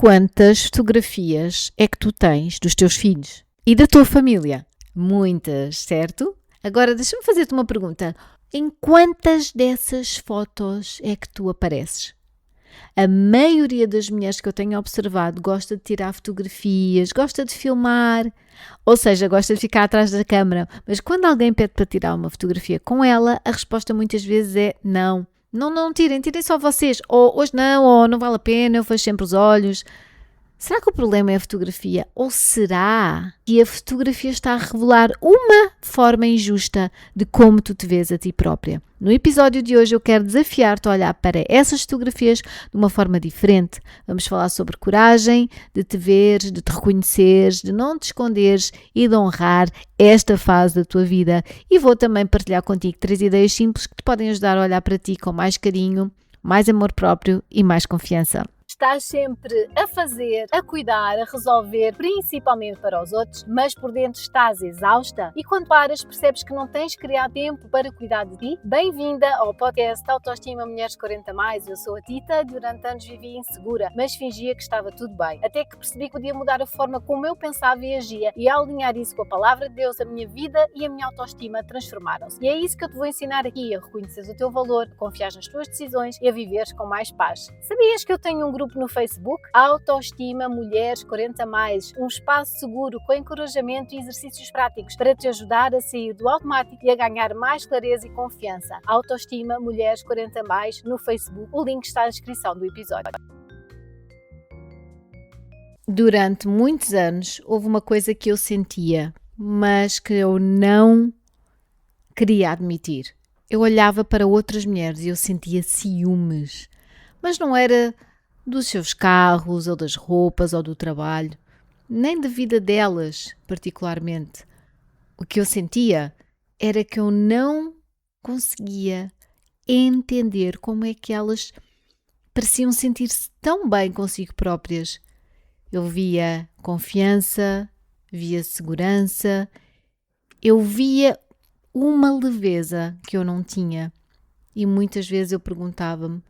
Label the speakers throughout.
Speaker 1: quantas fotografias é que tu tens dos teus filhos e da tua família? Muitas, certo? Agora deixa-me fazer-te uma pergunta. Em quantas dessas fotos é que tu apareces? A maioria das mulheres que eu tenho observado gosta de tirar fotografias, gosta de filmar, ou seja, gosta de ficar atrás da câmara. Mas quando alguém pede para tirar uma fotografia com ela, a resposta muitas vezes é não. Não tirem só vocês. Ou hoje não, ou não vale a pena, eu fecho sempre os olhos. Será que o problema é a fotografia? Ou será que a fotografia está a revelar uma forma injusta de como tu te vês a ti própria? No episódio de hoje eu quero desafiar-te a olhar para essas fotografias de uma forma diferente. Vamos falar sobre coragem, de te veres, de te reconheceres, de não te esconderes e de honrar esta fase da tua vida. E vou também partilhar contigo 3 ideias simples que te podem ajudar a olhar para ti com mais carinho, mais amor próprio e mais confiança.
Speaker 2: Estás sempre a fazer, a cuidar, a resolver, principalmente para os outros, mas por dentro estás exausta? E quando paras, percebes que não tens criado tempo para cuidar de ti? Bem-vinda ao podcast Autoestima Mulheres 40+. Eu sou a Tita, durante anos vivi insegura, mas fingia que estava tudo bem. Até que percebi que podia mudar a forma como eu pensava e agia, e ao alinhar isso com a palavra de Deus, a minha vida e a minha autoestima transformaram-se. E é isso que eu te vou ensinar aqui, a reconhecer o teu valor, a confiar nas tuas decisões e a viveres com mais paz. Sabias que eu tenho um grupo no Facebook, Autoestima Mulheres 40+, um espaço seguro com encorajamento e exercícios práticos para te ajudar a sair do automático e a ganhar mais clareza e confiança. Autoestima Mulheres 40+, no Facebook, o link está na descrição do episódio.
Speaker 1: Durante muitos anos houve uma coisa que eu sentia, mas que eu não queria admitir. Eu olhava para outras mulheres e eu sentia ciúmes, mas não era dos seus carros, ou das roupas, ou do trabalho, nem da vida delas, particularmente. O que eu sentia era que eu não conseguia entender como é que elas pareciam sentir-se tão bem consigo próprias. Eu via confiança, via segurança, eu via uma leveza que eu não tinha. E muitas vezes eu perguntava-me,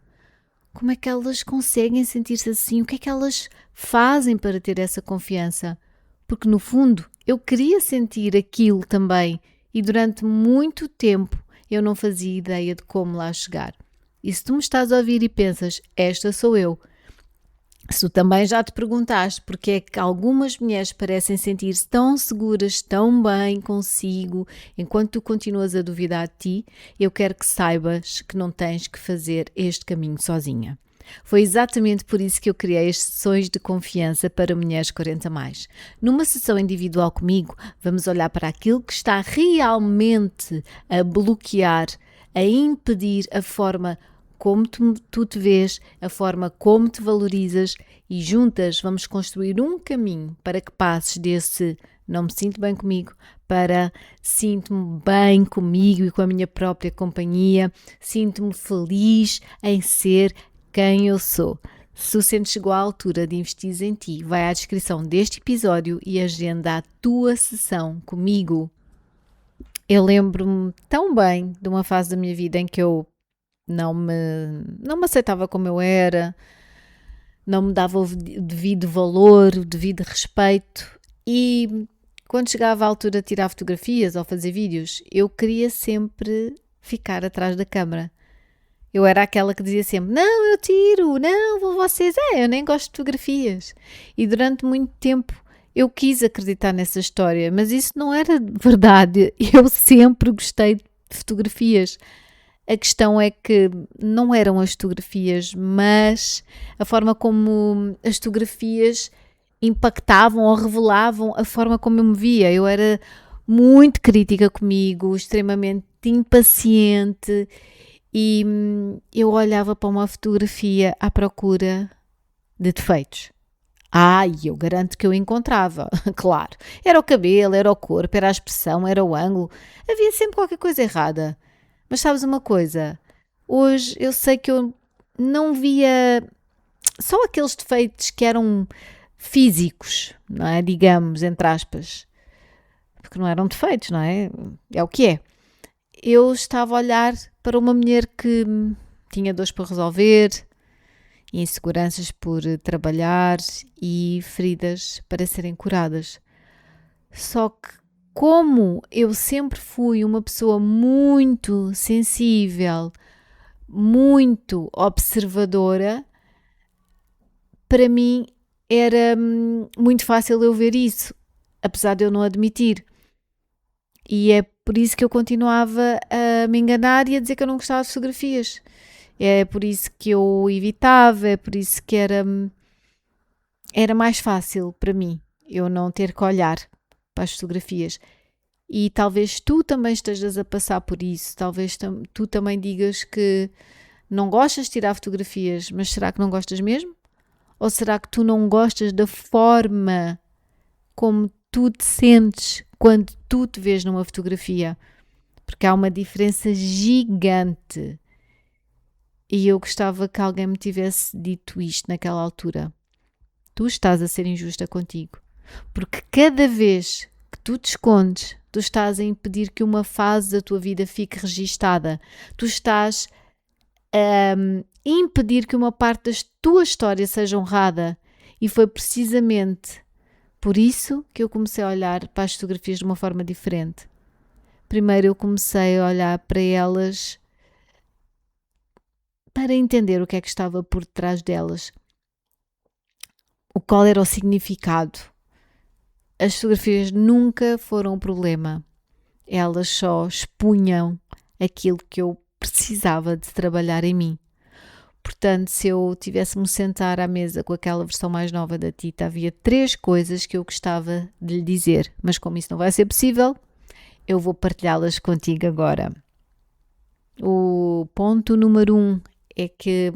Speaker 1: como é que elas conseguem sentir-se assim? O que é que elas fazem para ter essa confiança? Porque no fundo eu queria sentir aquilo também e durante muito tempo eu não fazia ideia de como lá chegar. E se tu me estás a ouvir e pensas, esta sou eu, se tu também já te perguntaste porque é que algumas mulheres parecem sentir-se tão seguras, tão bem consigo, enquanto tu continuas a duvidar de ti, eu quero que saibas que não tens que fazer este caminho sozinha. Foi exatamente por isso que eu criei as sessões de confiança para mulheres 40+. Numa sessão individual comigo, vamos olhar para aquilo que está realmente a bloquear, a impedir a forma como tu te vês, a forma como te valorizas e juntas vamos construir um caminho para que passes desse não me sinto bem comigo para sinto-me bem comigo e com a minha própria companhia, sinto-me feliz em ser quem eu sou. Se o sentes chegou à altura de investir em ti, vai à descrição deste episódio e agenda a tua sessão comigo. Eu lembro-me tão bem de uma fase da minha vida em que eu não me aceitava como eu era, não me dava o devido valor, o devido respeito e quando chegava a altura de tirar fotografias ou fazer vídeos, eu queria sempre ficar atrás da câmara. Eu era aquela que dizia sempre, não, eu tiro, não, vou vocês, eu nem gosto de fotografias. E durante muito tempo eu quis acreditar nessa história, mas isso não era verdade, eu sempre gostei de fotografias. A questão é que não eram as fotografias, mas a forma como as fotografias impactavam ou revelavam a forma como eu me via. Eu era muito crítica comigo, extremamente impaciente e eu olhava para uma fotografia à procura de defeitos. E eu garanto que eu encontrava, claro. Era o cabelo, era o corpo, era a expressão, era o ângulo. Havia sempre qualquer coisa errada. Mas sabes uma coisa? Hoje eu sei que eu não via só aqueles defeitos que eram físicos, não é? Digamos, entre aspas. Porque não eram defeitos, não é? É o que é. Eu estava a olhar para uma mulher que tinha dores para resolver inseguranças por trabalhar e feridas para serem curadas. Só que como eu sempre fui uma pessoa muito sensível, muito observadora, para mim era muito fácil eu ver isso, apesar de eu não admitir. E é por isso que eu continuava a me enganar e a dizer que eu não gostava de fotografias. É por isso que eu evitava, é por isso que era mais fácil para mim eu não ter que olhar para as fotografias. E talvez tu também estejas a passar por isso, talvez tu também digas que não gostas de tirar fotografias, mas será que não gostas mesmo? Ou será que tu não gostas da forma como tu te sentes quando tu te vês numa fotografia? Porque há uma diferença gigante. E eu gostava que alguém me tivesse dito isto naquela altura. Tu estás a ser injusta contigo. Porque cada vez que tu te escondes, tu estás a impedir que uma fase da tua vida fique registada. Tu estás a impedir que uma parte da tua história seja honrada. E foi precisamente por isso que eu comecei a olhar para as fotografias de uma forma diferente. Primeiro eu comecei a olhar para elas para entender o que é que estava por detrás delas. Qual era o significado. As fotografias nunca foram um problema. Elas só expunham aquilo que eu precisava de trabalhar em mim. Portanto, se eu tivesse-me sentar à mesa com aquela versão mais nova da Tita, havia 3 coisas que eu gostava de lhe dizer. Mas como isso não vai ser possível, eu vou partilhá-las contigo agora. O ponto número 1 é que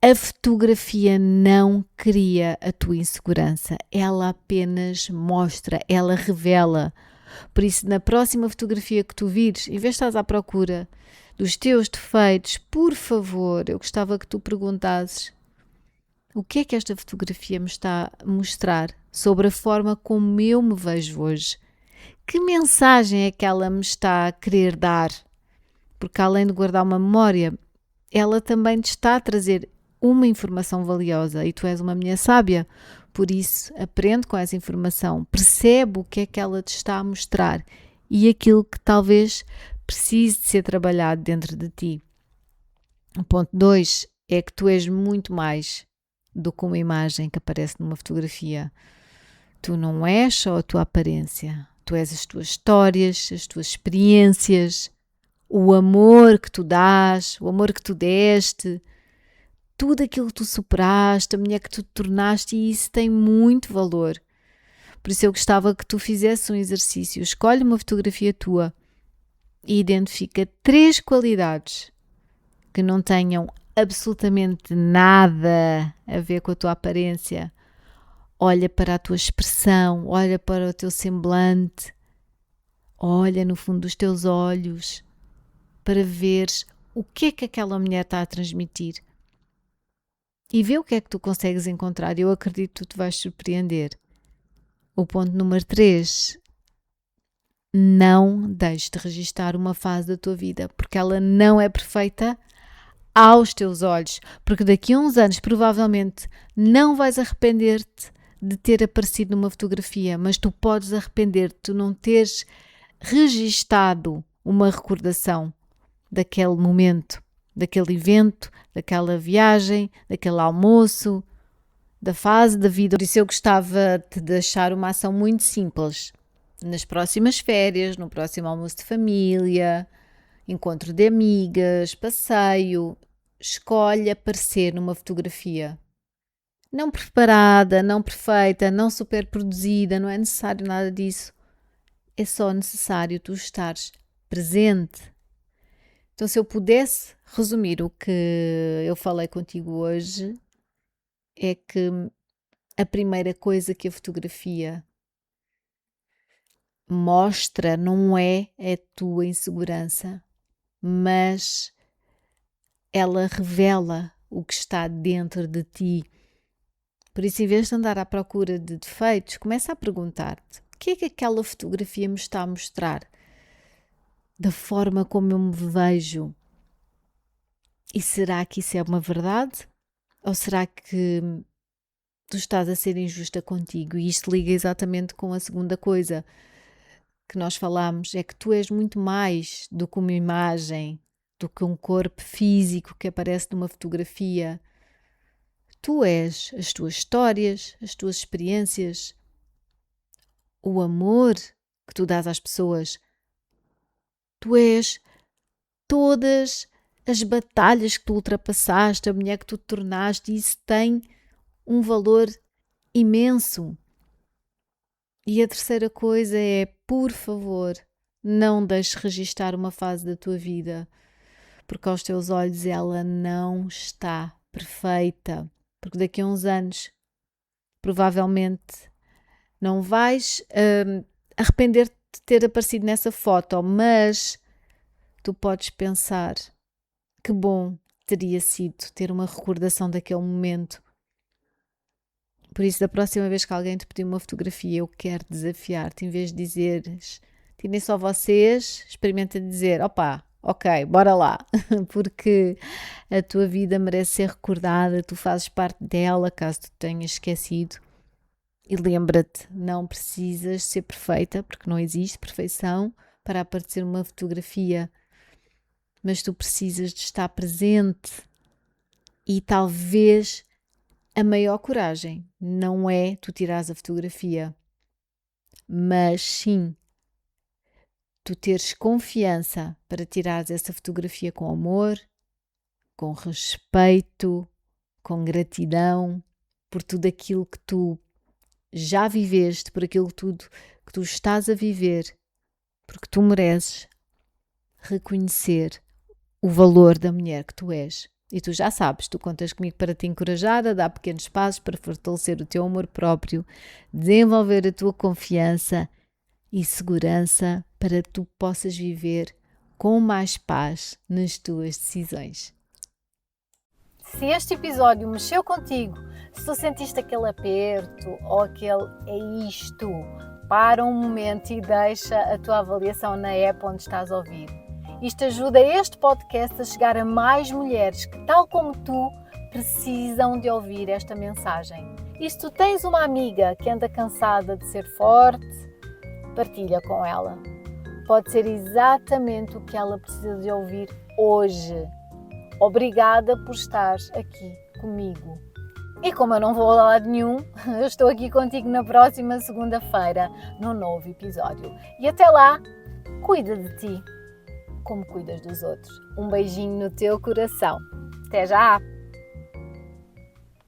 Speaker 1: a fotografia não cria a tua insegurança, ela apenas mostra, ela revela. Por isso, na próxima fotografia que tu vires, em vez de estás à procura dos teus defeitos, por favor, eu gostava que tu perguntasses o que é que esta fotografia me está a mostrar sobre a forma como eu me vejo hoje. Que mensagem é que ela me está a querer dar? Porque além de guardar uma memória, ela também te está a trazer uma informação valiosa e tu és uma mulher sábia, por isso aprende com essa informação, percebe o que é que ela te está a mostrar e aquilo que talvez precise de ser trabalhado dentro de ti. O ponto 2 é que tu és muito mais do que uma imagem que aparece numa fotografia. Tu não és só a tua aparência, tu és as tuas histórias, as tuas experiências, o amor que tu dás, o amor que tu deste, tudo aquilo que tu superaste, a mulher que tu te tornaste, e isso tem muito valor. Por isso eu gostava que tu fizesse um exercício. Escolhe uma fotografia tua e identifica 3 qualidades que não tenham absolutamente nada a ver com a tua aparência. Olha para a tua expressão, olha para o teu semblante, olha no fundo dos teus olhos para veres o que é que aquela mulher está a transmitir. E vê o que é que tu consegues encontrar. Eu acredito que tu te vais surpreender. O ponto número 3. Não deixes de registar uma fase da tua vida, porque ela não é perfeita aos teus olhos. Porque daqui a uns anos, provavelmente, não vais arrepender-te de ter aparecido numa fotografia, mas tu podes arrepender-te de não teres registado uma recordação daquele momento, daquele evento, daquela viagem, daquele almoço, da fase da vida. Por isso eu gostava de deixar uma ação muito simples. Nas próximas férias, no próximo almoço de família, encontro de amigas, passeio, escolhe aparecer numa fotografia. Não preparada, não perfeita, não super produzida, não é necessário nada disso. É só necessário tu estares presente. Então, se eu pudesse resumir o que eu falei contigo hoje, é que a primeira coisa que a fotografia mostra não é a tua insegurança, mas ela revela o que está dentro de ti. Por isso, em vez de andar à procura de defeitos, começa a perguntar-te: o que é que aquela fotografia me está a mostrar? Da forma como eu me vejo. E será que isso é uma verdade? Ou será que tu estás a ser injusta contigo? E isto liga exatamente com a segunda coisa que nós falamos, é que tu és muito mais do que uma imagem, do que um corpo físico que aparece numa fotografia. Tu és as tuas histórias, as tuas experiências, o amor que tu dás às pessoas. Tu és todas as batalhas que tu ultrapassaste, a mulher que tu te tornaste, e isso tem um valor imenso. E a terceira coisa é, por favor, não deixes registar uma fase da tua vida, porque aos teus olhos ela não está perfeita. Porque daqui a uns anos, provavelmente, não vais arrepender-te de ter aparecido nessa foto, mas tu podes pensar que bom teria sido ter uma recordação daquele momento. Por isso, da próxima vez que alguém te pedir uma fotografia, eu quero desafiar-te, em vez de dizeres, tirem só vocês, experimenta dizer, opa, ok, bora lá, porque a tua vida merece ser recordada, tu fazes parte dela, caso tu tenhas esquecido. E lembra-te, não precisas ser perfeita, porque não existe perfeição para aparecer uma fotografia, mas tu precisas de estar presente. E talvez a maior coragem não é tu tirares a fotografia, mas sim tu teres confiança para tirares essa fotografia com amor, com respeito, com gratidão por tudo aquilo que tu já viveste, por aquilo tudo que tu estás a viver, porque tu mereces reconhecer o valor da mulher que tu és. E tu já sabes, tu contas comigo para te encorajar a dar pequenos passos para fortalecer o teu amor próprio, desenvolver a tua confiança e segurança para que tu possas viver com mais paz nas tuas decisões.
Speaker 2: Se este episódio mexeu contigo, se tu sentiste aquele aperto ou aquele é isto, para um momento e deixa a tua avaliação na app onde estás a ouvir. Isto ajuda este podcast a chegar a mais mulheres que, tal como tu, precisam de ouvir esta mensagem. E se tu tens uma amiga que anda cansada de ser forte, partilha com ela. Pode ser exatamente o que ela precisa de ouvir hoje. Obrigada por estar aqui comigo. E como eu não vou a lado nenhum, eu estou aqui contigo na próxima segunda-feira, num novo episódio. E até lá, cuida de ti, como cuidas dos outros. Um beijinho no teu coração. Até já!